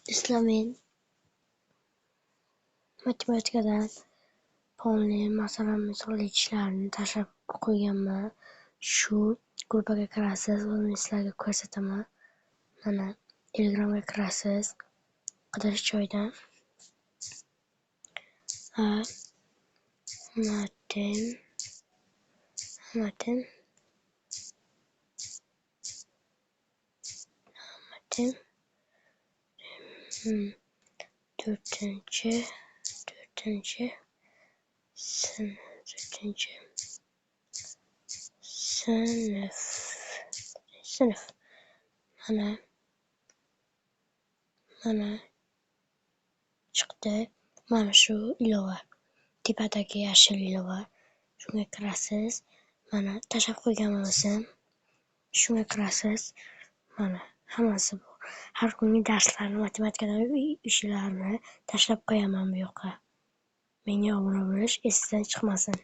Men matematikadan polni, masalan, misolli ishlarni tashlab qo'yganman. Shu gruppaga kirasiz, uni sizlarga ko'rsataman. Mana Telegramga kirasiz. Qidirish joyidan matin 4-chi sinf. Mana chiqdi. Mana shu ilova. Tepadagi yashil ilova. Shunga kirasiz. Mana tashlab qo'yganman o'zim. Shunga kirasiz. Mana hammasi bor. Har kungi darslarni, matematikadan ishlarni tashlab qo'yaman bu yoqqa. Menga obuna bo'lish esingizdan chiqmasin.